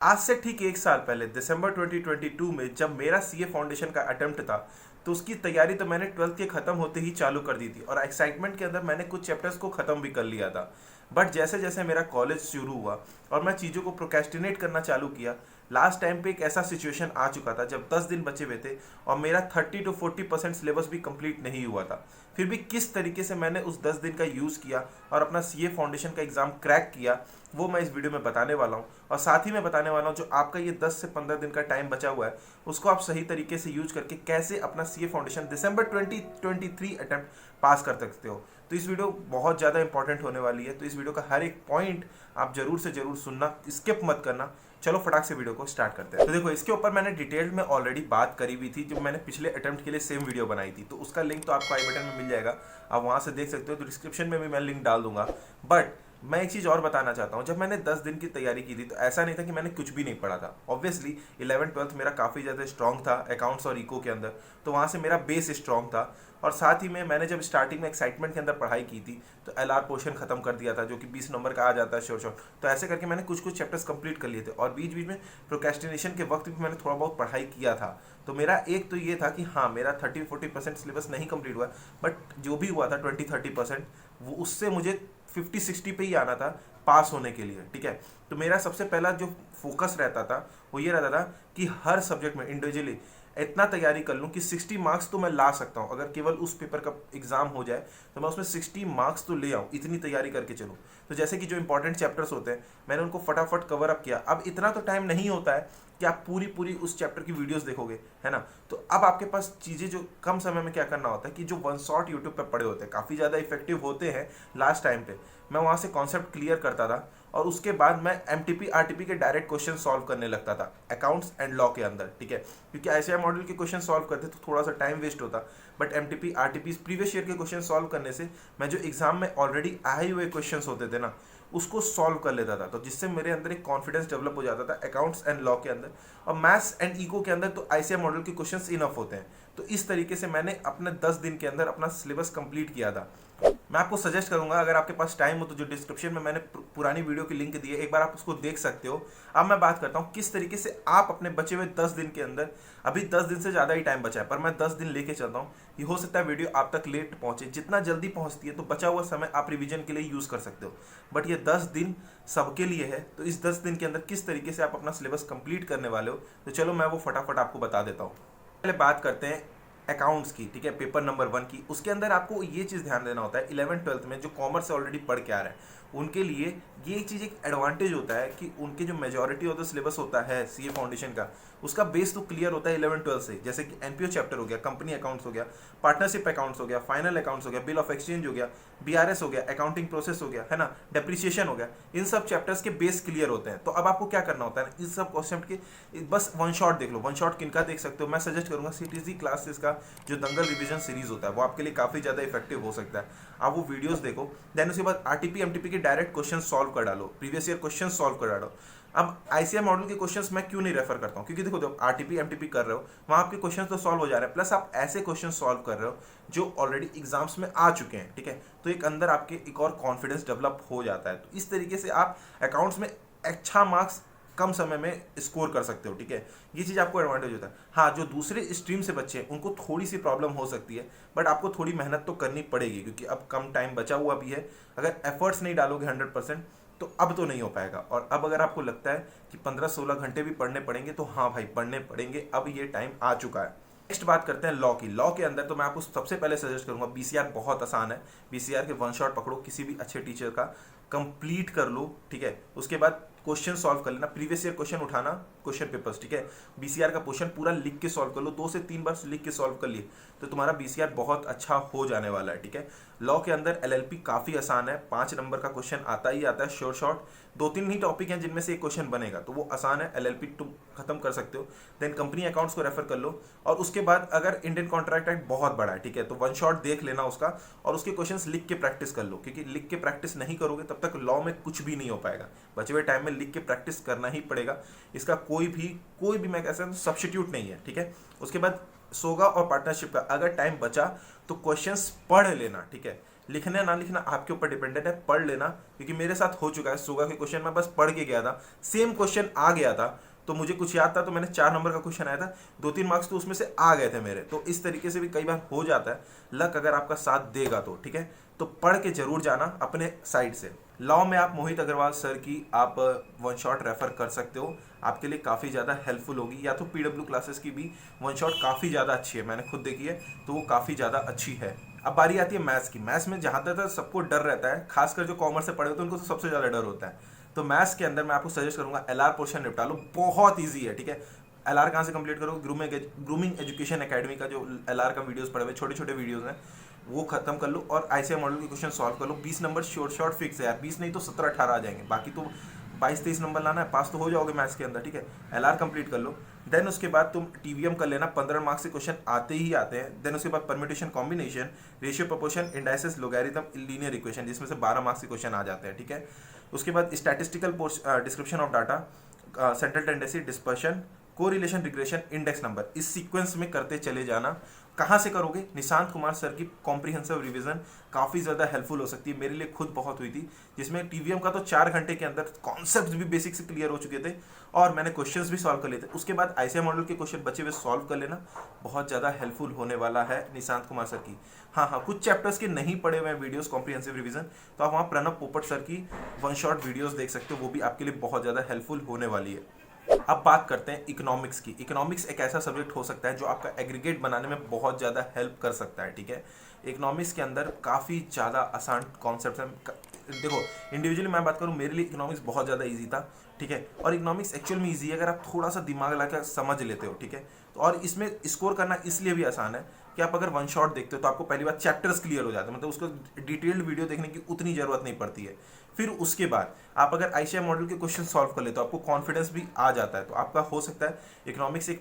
आज से ठीक एक साल पहले दिसंबर 2022 में जब मेरा सीए फाउंडेशन का अटेम्प्ट था, तो उसकी तैयारी तो मैंने 12th के ख़त्म होते ही चालू कर दी थी और एक्साइटमेंट के अंदर मैंने कुछ चैप्टर्स को ख़त्म भी कर लिया था। बट जैसे जैसे मेरा कॉलेज शुरू हुआ और मैं चीज़ों को प्रोक्रेस्टिनेट करना चालू किया, लास्ट टाइम पे एक ऐसा सिचुएशन आ चुका था जब 10 दिन बचे हुए थे और मेरा 30 to 40% सिलेबस भी कंप्लीट नहीं हुआ था। फिर भी किस तरीके से मैंने उस 10 दिन का यूज़ किया और अपना सीए फाउंडेशन का एग्ज़ाम क्रैक किया, वो मैं इस वीडियो में बताने वाला हूँ। और साथ ही मैं बताने वाला हूँ जो आपका ये 10 से 15 दिन का टाइम बचा हुआ है, उसको आप सही तरीके से यूज करके कैसे अपना सीए फाउंडेशन दिसंबर 2023 अटेम्प्ट पास कर सकते हो। तो इस वीडियो बहुत ज़्यादा इंपॉर्टेंट होने वाली है, तो इस वीडियो का हर एक पॉइंट आप जरूर से जरूर सुनना, स्किप मत करना। चलो फटाक से वीडियो को स्टार्ट करते हैं। तो देखो, इसके ऊपर मैंने डिटेल में ऑलरेडी बात करी हुई थी जो मैंने पिछले अटेम्प्ट के लिए सेम वीडियो बनाई थी, तो उसका लिंक तो आपको आई बटन में मिल जाएगा, आप वहां से देख सकते हो। तो डिस्क्रिप्शन में भी मैं लिंक डाल दूंगा। बट मैं एक चीज़ और बताना चाहता हूँ, जब मैंने 10 दिन की तैयारी की थी तो ऐसा नहीं था कि मैंने कुछ भी नहीं पढ़ा था। ऑब्वियसली 11th-12th मेरा काफ़ी ज़्यादा स्ट्रॉन्ग था अकाउंट्स और इको के अंदर, तो वहाँ से मेरा बेस स्ट्रॉन्ग था। और साथ ही में मैंने जब स्टार्टिंग में एक्साइटमेंट के अंदर पढ़ाई की थी तो एलआर पोर्शन खत्म कर दिया था, जो कि 20 नंबर का आ जाता है श्योर शॉर्ट। तो ऐसे करके मैंने कुछ कुछ चैप्टर्स कंप्लीट कर लिए थे और बीच बीच में प्रोक्रेस्टिनेशन के वक्त भी मैंने थोड़ा बहुत पढ़ाई किया था। तो मेरा एक तो ये था कि हाँ, मेरा 30-40% सिलेबस नहीं कंप्लीट हुआ, बट जो भी हुआ था 20-30%, वो उससे मुझे 50-60 पे ही आना था पास होने के लिए। ठीक है, तो मेरा सबसे पहला जो फोकस रहता था वो ये रहता था कि हर सब्जेक्ट में इंडिविजुअली इतना तैयारी कर लूँ कि 60 मार्क्स तो मैं ला सकता हूँ। अगर केवल उस पेपर का एग्जाम हो जाए तो मैं उसमें 60 मार्क्स तो ले आऊँ, इतनी तैयारी करके चलूँ। तो जैसे कि जो इंपॉर्टेंट चैप्टर्स होते हैं मैंने उनको फटाफट कवर अप किया। अब इतना तो टाइम नहीं होता है कि आप पूरी पूरी उस चैप्टर की वीडियोस देखोगे, है ना। तो अब आपके पास चीज़ें जो कम समय में क्या करना होता है कि जो वन शॉट यूट्यूब पे पड़े होते हैं काफ़ी ज़्यादा इफेक्टिव होते हैं। लास्ट टाइम पे मैं वहाँ से कॉन्सेप्ट क्लियर करता था और उसके बाद मैं एमटीपी आरटीपी के डायरेक्ट क्वेश्चन सॉल्व करने लगता था अकाउंट्स एंड लॉ के अंदर। ठीक है, क्योंकि आईसीआई मॉडल के क्वेश्चन सॉल्व करते तो थोड़ा सा टाइम वेस्ट होता, but MTP RTP previous year के क्वेश्चन सॉल्व करने से मैं जो एग्जाम में ऑलरेडी आए हुए क्वेश्चन होते थे ना, उसको सॉल्व कर लेता था। तो जिससे मेरे अंदर एक कॉन्फिडेंस डेवलप हो जाता था अकाउंट्स एंड लॉ के अंदर। और मैथ्स एंड इको के अंदर तो आईसीआई मॉडल के क्वेश्चंस इनफ होते हैं। तो इस तरीके से मैंने अपने 10 दिन के अंदर अपना सिलेबस कंप्लीट किया था। मैं आपको सजेस्ट करूंगा, अगर आपके पास टाइम हो तो जो डिस्क्रिप्शन में मैंने पुरानी वीडियो की लिंक दी है, एक बार आप उसको देख सकते हो। अब मैं बात करता हूँ किस तरीके से आप अपने बचे हुए 10 दिन के अंदर, अभी 10 दिन से ज़्यादा ही टाइम बचा है पर मैं 10 दिन लेके चलता हूँ। ये हो सकता है वीडियो आप तक लेट पहुँचे, जितना जल्दी पहुँचती है तो बचा हुआ समय आप रिविजन के लिए यूज़ कर सकते हो। बट ये 10 दिन सबके लिए है, तो इस 10 दिन के अंदर किस तरीके से आप अपना सिलेबस कंप्लीट करने वाले हो, तो चलो मैं वो फटाफट आपको बता देता हूँ। पहले बात करते हैं अकाउंट्स की। ठीक है, पेपर नंबर 1 की। उसके अंदर आपको ये चीज़ ध्यान देना होता है, 11th-12th में जो कॉमर्स से ऑलरेडी पढ़ के आ रहा है उनके लिए ये एक चीज़, एक एडवांटेज होता है कि उनके जो मेजॉरिटी ऑफ द सिलेबस होता है सीए फाउंडेशन का, उसका बेस तो क्लियर होता है 11th-12th से। जैसे कि एनपीओ चैप्टर हो गया, कंपनी अकाउंट्स हो गया, पार्टनरशिप अकाउंट्स हो गया, फाइनल अकाउंट्स हो गया, बिल ऑफ एक्सचेंज हो गया, बीआरएस हो गया, अकाउंटिंग प्रोसेस हो गया, है ना, डेप्रिसिएशन हो गया। इन सब चैप्टर्स के बेस क्लियर होते हैं। तो अब आपको क्या करना होता है, इन सब कॉन्सेप्ट के बस वन शॉट देख लो। वन शॉट किनका देख सकते हो, मैं सजेस्ट करूंगा सीटीसी क्लासेस का जो दंगल रिवीजन सीरीज होता है, वो आपके लिए काफ़ी ज़्यादा इफेक्टिव हो सकता है। आप वो वीडियोस देखो, देन उसके बाद आरटीपी एमटीपी के डायरेक्ट क्वेश्चन सॉल्व कर डालो, प्रीवियस ईयर क्वेश्चन सॉल्व कर डालो। अब आईसीआई मॉडल के क्वेश्चंस मैं क्यों नहीं रेफर करता हूँ, क्योंकि देखो जब आरटीपी एमटीपी कर रहे हो वहाँ आपके क्वेश्चंस तो सॉल्व हो जा रहे हैं, प्लस आप ऐसे क्वेश्चन सॉल्व कर रहे हो जो ऑलरेडी एग्जाम्स में आ चुके हैं। ठीक है, तो एक अंदर आपके एक और कॉन्फिडेंस डेवलप हो जाता है। तो इस तरीके से आप अकाउंट्स में अच्छा मार्क्स कम समय में स्कोर कर सकते हो। ठीक है, ये चीज़ आपको एडवांटेज होता है। हाँ, जो दूसरे स्ट्रीम से बच्चे हैं उनको थोड़ी सी प्रॉब्लम हो सकती है, बट आपको थोड़ी मेहनत तो करनी पड़ेगी क्योंकि अब कम टाइम बचा हुआ भी है। अगर एफर्ट्स नहीं डालोगे 100% तो अब तो नहीं हो पाएगा। और अब अगर आपको लगता है कि 15-16 घंटे भी पढ़ने पड़ेंगे तो हाँ भाई, पढ़ने पड़ेंगे, अब ये टाइम आ चुका है। नेक्स्ट बात करते हैं लॉ की। लॉ के अंदर तो मैं आपको सबसे पहले सजेस्ट करूंगा, बीसीआर बहुत आसान है। बीसीआर के वन शॉट पकड़ो, किसी भी अच्छे टीचर का कंप्लीट कर लो। ठीक है, उसके बाद क्वेश्चन सॉल्व कर लेना, प्रीवियस ईयर क्वेश्चन उठाना, क्वेश्चन पेपर्स। ठीक है, बीसीआर का क्वेश्चन पूरा लिख के सॉल्व कर लो, 2 से 3 बार लिख के सॉल्व कर लिए तो तुम्हारा बीसीआर बहुत अच्छा हो जाने वाला है। ठीक है, लॉ के अंदर एलएलपी काफ़ी आसान है, 5 नंबर का क्वेश्चन आता ही आता है श्योर शॉर्ट। 2-3 ही टॉपिक हैं जिनमें से एक क्वेश्चन बनेगा, तो वो आसान है, एलएलपी तुम खत्म कर सकते हो। देन कंपनी अकाउंट्स को रेफर कर लो। और उसके बाद अगर इंडियन कॉन्ट्रैक्ट एक्ट बहुत बड़ा है, ठीक है, तो वन शॉट देख लेना उसका और उसके क्वेश्चंस लिख के प्रैक्टिस कर लो, क्योंकि लिख के प्रैक्टिस नहीं करोगे तब तक लॉ में कुछ भी नहीं हो पाएगा। बचे हुए टाइम में लिख के प्रैक्टिस करना ही पड़ेगा, इसका कोई भी मैं कह सकता हूं सब्स्टिट्यूट नहीं है। ठीक है, उसके बाद सोगा और पार्टनरशिप का अगर टाइम बचा तो क्वेश्चंस पढ़ लेना। ठीक है, लिखना ना लिखना आपके ऊपर डिपेंडेंट है, पढ़ लेना, क्योंकि मेरे साथ हो चुका है। सुगा के क्वेश्चन मैं बस पढ़ के गया था, सेम क्वेश्चन आ गया था, तो मुझे कुछ याद था, तो मैंने 4 नंबर का क्वेश्चन आया था, 2-3 मार्क्स तो उसमें से आ गए थे मेरे। तो इस तरीके से भी कई बार हो जाता है, लक अगर आपका साथ देगा तो, ठीक है। तो पढ़ के जरूर जाना अपने साइड से। लॉ में आप मोहित अग्रवाल सर की आप वन शॉट रेफर कर सकते हो, आपके लिए काफ़ी ज़्यादा हेल्पफुल होगी। या तो पीडब्ल्यू क्लासेस की भी वन शॉट काफ़ी ज़्यादा अच्छी है, मैंने खुद देखी है, तो वो काफ़ी ज़्यादा अच्छी है। अब बारी आती है मैथ्स की। मैथ्स में जहाँ तक सबको डर रहता है, खासकर जो कॉमर्स से पढ़े होते हैं उनको तो सबसे ज़्यादा डर होता है। तो मैथ्स के अंदर मैं आपको सजेस्ट करूंगा एलआर पोर्शन निपटा लो, बहुत ईजी है, ठीक है। एलआर कहाँ से कंप्लीट करो, ग्रूमिंग एजुकेशन एकेडमी का जो एलआर का वीडियोस पड़े हुए छोटे छोटे वीडियोस हैं, वो खत्म कर लो और आईसीआई मॉडल के क्वेश्चन सॉल्व कर लो। 20 नंबर शॉर्ट फिक्स है यार, 20 नहीं तो 17-18 आ जाएंगे, बाकी तो 22-23 नंबर लाना है, पास तो हो जाओगे मैथ्स के अंदर, ठीक है। एलआर कंप्लीट कर लो, देन उसके बाद तुम टीवीएम कर लेना, 15 मार्क्स से क्वेश्चन आते ही आते हैं। देन उसके बाद permutation combination, ratio proportion, indices, logarithm, linear equation, जिसमें से 12 मार्क्स के क्वेश्चन आ जाते हैं, ठीक है। उसके बाद statistical description of data, central tendency, dispersion, correlation, regression, index number, इस सीक्वेंस में करते चले जाना। कहाँ से करोगे, निशांत कुमार सर की कॉम्प्रिहेंसिव रिवीजन काफ़ी ज़्यादा हेल्पफुल हो सकती है, मेरे लिए खुद बहुत हुई थी, जिसमें टीवीएम का तो 4 घंटे के अंदर कॉन्सेप्ट भी बेसिक से क्लियर हो चुके थे और मैंने क्वेश्चंस भी सॉल्व कर लिए थे। उसके बाद आईसीआई मॉडल के क्वेश्चन बचे हुए सॉल्व कर लेना, बहुत ज़्यादा हेल्पफुल होने वाला है निशांत कुमार सर की। हाँ, कुछ चैप्टर्स के नहीं पढ़े हुए हैं वीडियोस कॉम्प्रिहेंसिव रिवीजन, तो आप वहाँ प्रणब पोपट सर की वन शॉट वीडियोस देख सकते हो, वो भी आपके लिए बहुत ज़्यादा हेल्पफुल होने वाली है। अब बात करते हैं इकोनॉमिक्स की। इकोनॉमिक्स एक ऐसा सब्जेक्ट हो सकता है जो आपका एग्रीगेट बनाने में बहुत ज़्यादा हेल्प कर सकता है, ठीक है। इकोनॉमिक्स के अंदर काफ़ी ज़्यादा आसान कॉन्सेप्ट हैं। देखो, इंडिविजुअली मैं बात करूँ, मेरे लिए इकोनॉमिक्स बहुत ज़्यादा ईजी था, ठीक है। और इकोनॉमिक्स एक्चुअल में ईजी है अगर आप थोड़ा सा दिमाग लगा समझ लेते हो, ठीक है। तो और इसमें स्कोर करना इसलिए भी आसान है कि आप अगर वन शॉट देखते हो तो आपको पहली बार चैप्टर्स क्लियर हो जाते हैं, मतलब उसको डिटेल्ड वीडियो देखने की उतनी ज़रूरत नहीं पड़ती है। फिर उसके बाद आप अगर आईसीआई मॉडल के क्वेश्चन सॉल्व कर ले तो आपको कॉन्फिडेंस भी आ जाता है, तो आपका हो सकता है इकोनॉमिक्स एक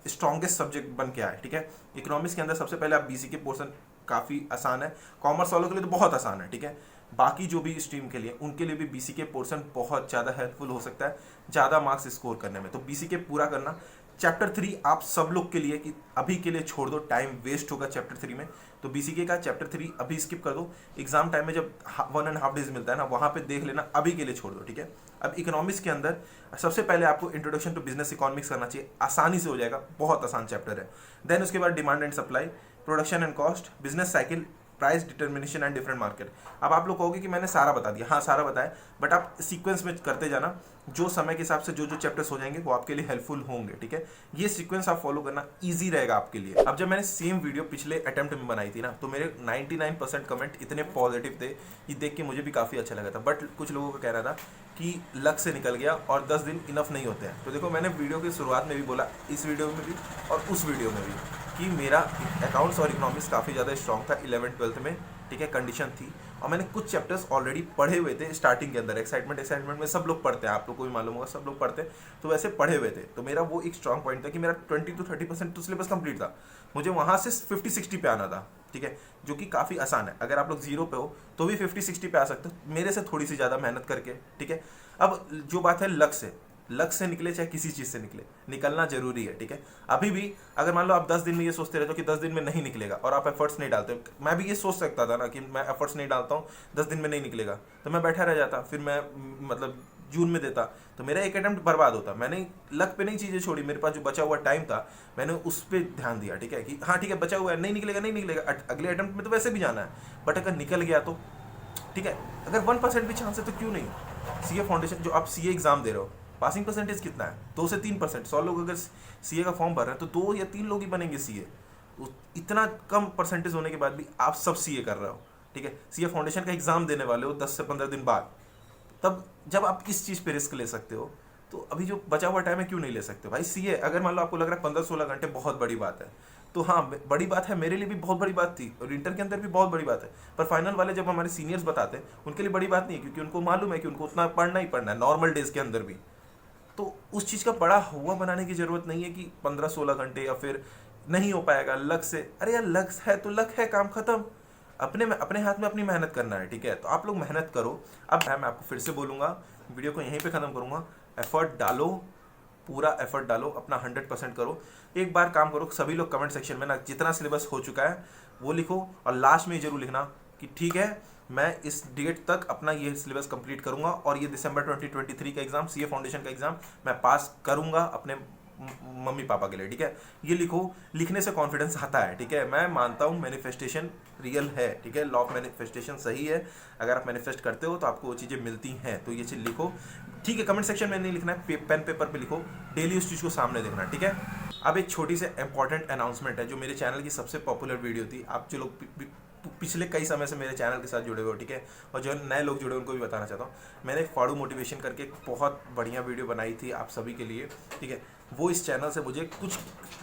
स्ट्रॉन्गेस्ट सब्जेक्ट बन के आए, ठीक है। इकोनॉमिक्स के अंदर सबसे पहले आप बीसी के पोर्सन काफ़ी आसान है, कॉमर्स वालों के लिए तो बहुत आसान है, ठीक है। बाकी जो भी स्ट्रीम के लिए उनके लिए भी बीसी के पोर्सन बहुत ज़्यादा हेल्पफुल हो सकता है ज़्यादा मार्क्स स्कोर करने में। तो बीसी के पूरा करना। चैप्टर 3 आप सब लोग के लिए कि अभी के लिए छोड़ दो, टाइम वेस्ट होगा चैप्टर 3 में, तो बीसीके का चैप्टर 3 अभी स्किप कर दो। एग्जाम टाइम में जब 1.5 डेज मिलता है ना, वहाँ पे देख लेना, अभी के लिए छोड़ दो, ठीक है। अब इकोनॉमिक्स के अंदर सबसे पहले आपको इंट्रोडक्शन टू बिजनेस इकोनॉमिक्स करना चाहिए, आसानी से हो जाएगा, बहुत आसान चैप्टर है। देन उसके बाद demand and supply, production and cost, business cycle, price determination and different market. अब आप लोग कहोगे कि मैंने सारा बता दिया, हाँ सारा बताया, बट आप सीक्वेंस में करते जाना, जो समय के हिसाब से जो जो चैप्टर्स हो जाएंगे वो आपके लिए हेल्पफुल होंगे, ठीक है। ये सीक्वेंस आप फॉलो करना इजी रहेगा आपके लिए। अब जब मैंने सेम वीडियो पिछले अटेम्प्ट में बनाई थी ना, तो मेरे 99% कमेंट इतने पॉजिटिव थे कि देख के मुझे भी काफ़ी अच्छा लगा था, बट कुछ लोगों का कहना था कि लक से निकल गया और 10 दिन इनफ नहीं होते हैं। तो देखो, मैंने वीडियो की शुरुआत में भी बोला, इस वीडियो में भी और उस वीडियो में भी, कि मेरा अकाउंट्स और इकोनॉमिक्स काफ़ी ज़्यादा स्ट्रॉन्ग था 11th-12th में, ठीक है, कंडीशन थी। और मैंने कुछ चैप्टर्स ऑलरेडी पढ़े हुए थे स्टार्टिंग के अंदर, एक्साइटमेंट में सब लोग पढ़ते हैं, आप लोग को भी मालूम होगा, सब लोग पढ़ते हैं, तो वैसे पढ़े हुए थे। तो मेरा वो एक स्ट्रॉन्ग पॉइंट था कि मेरा 20-30% तो सिलेबस कंप्लीट था, मुझे वहाँ से 50-60 पे आना था, ठीक है, जो कि काफ़ी आसान है। अगर आप लोग 0 पे हो तो भी 50-60 पे आ सकते हो, मेरे से थोड़ी सी ज़्यादा मेहनत करके, ठीक है। अब जो बात है लक से निकले चाहे किसी चीज़ से निकले, निकलना जरूरी है, ठीक है। अभी भी अगर मान लो आप 10 दिन में ये सोचते रहते हो कि 10 दिन में नहीं निकलेगा और आप एफर्ट्स नहीं डालते, मैं भी ये सोच सकता था ना कि मैं एफर्ट्स नहीं डालता हूँ, 10 दिन में नहीं निकलेगा, तो मैं बैठा रह जाता, फिर मैं मतलब जून में देता, तो मेरा एक अटेम्प्ट बर्बाद होता। मैंने लक पे नहीं चीज़ें छोड़ी, मेरे पास जो बचा हुआ टाइम था मैंने उस पर ध्यान दिया, ठीक है, कि हाँ ठीक है बचा हुआ है, नहीं निकलेगा, अगले अटेम्प्ट में तो वैसे भी जाना है, बट अगर निकल गया तो ठीक है। अगर 1% भी चांस है तो क्यों नहीं। सीए फाउंडेशन, जो आप सीए एग्जाम दे रहे हो, पासिंग परसेंटेज कितना है, 2 से 3%। 100 लोग अगर सीए का फॉर्म भर रहे हैं तो 2 या 3 लोग ही बनेंगे सीए। इतना कम परसेंटेज होने के बाद भी आप सब सीए कर रहे हो, ठीक है। सीए फाउंडेशन का एग्जाम देने वाले हो 10 से 15 दिन बाद, तब जब आप इस चीज़ पे रिस्क ले सकते हो, तो अभी जो बचा हुआ टाइम है क्यों नहीं ले सकते भाई। सीए अगर मान लो आपको लग रहा है 15-16 घंटे बहुत बड़ी बात है, तो हाँ बड़ी बात है, मेरे लिए भी बहुत बड़ी बात थी और इंटर के अंदर भी बहुत बड़ी बात है, पर फाइनल वाले जब हमारे सीनियर्स बताते हैं उनके लिए बड़ी बात नहीं है, क्योंकि उनको मालूम है कि उनको उतना पढ़ना ही पढ़ना है नॉर्मल डेज के अंदर भी। तो उस चीज़ का बड़ा हुआ बनाने की ज़रूरत नहीं है कि 15-16 घंटे या फिर नहीं हो पाएगा लक से। अरे यार लक है तो लक है, काम खत्म। अपने हाथ में अपनी मेहनत करना है, ठीक है। तो आप लोग मेहनत करो। अब मैं आपको फिर से बोलूँगा, वीडियो को यहीं पे ख़त्म करूँगा, एफर्ट डालो, पूरा एफर्ट डालो, अपना 100% करो। एक बार काम करो, सभी लोग कमेंट सेक्शन में ना जितना सिलेबस हो चुका है वो लिखो, और लास्ट में जरूर लिखना कि ठीक है मैं इस डेट तक अपना ये सिलेबस कंप्लीट करूंगा और ये दिसंबर 2023 का एग्जाम, सीए फाउंडेशन का एग्जाम मैं पास करूंगा अपने मम्मी पापा के लिए, ठीक है। ये लिखो, लिखने से कॉन्फिडेंस आता है, ठीक है। मैं मानता हूँ मैनिफेस्टेशन रियल है, ठीक है, लॉ ऑफ मैनिफेस्टेशन सही है। अगर आप मैनिफेस्ट करते हो तो आपको वो चीज़ें मिलती हैं, तो ये चीज़ लिखो, ठीक है। कमेंट सेक्शन में नहीं लिखना है, पेन पेपर पे लिखो, डेली उस चीज़ को सामने देखना, ठीक है। अब एक छोटी सी इंपॉर्टेंट अनाउंसमेंट है, जो मेरे चैनल की सबसे पॉपुलर वीडियो थी, आप जो लोग पिछले कई समय से मेरे चैनल के साथ जुड़े हुए हो, ठीक है, और जो नए लोग जुड़े उनको भी बताना चाहता हूँ। मैंने फाड़ू मोटिवेशन करके एक बहुत बढ़िया वीडियो बनाई थी आप सभी के लिए, ठीक है। वो इस चैनल से मुझे कुछ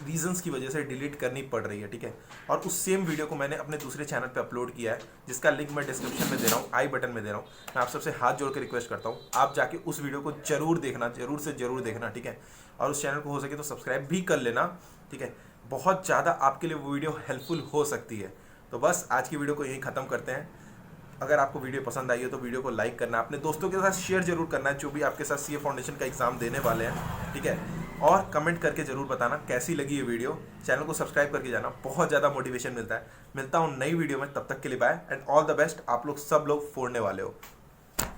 रीजंस की वजह से डिलीट करनी पड़ रही है, ठीक है। और उस सेम वीडियो को मैंने अपने दूसरे चैनल पे अपलोड किया है, जिसका लिंक मैं डिस्क्रिप्शन में दे रहा हूँ, आई बटन में दे रहा हूँ। मैं आप सबसे हाथ जोड़ के रिक्वेस्ट करता हूँ, आप जाके उस वीडियो को जरूर देखना, जरूर से जरूर देखना, ठीक है। और उस चैनल को हो सके तो सब्सक्राइब भी कर लेना, ठीक है। बहुत ज़्यादा आपके लिए वो वीडियो हेल्पफुल हो सकती है। तो बस आज की वीडियो को यहीं ख़त्म करते हैं। अगर आपको वीडियो पसंद आई हो तो वीडियो को लाइक करना, अपने दोस्तों के साथ शेयर जरूर करना है जो भी आपके साथ सीए फाउंडेशन का एग्जाम देने वाले हैं, ठीक है। और कमेंट करके जरूर बताना कैसी लगी ये वीडियो। चैनल को सब्सक्राइब करके जाना, बहुत ज़्यादा मोटिवेशन मिलता है। मिलता हूँ नई वीडियो में, तब तक के लिए bye and all the best. आप लोग सब लोग फोड़ने वाले हो।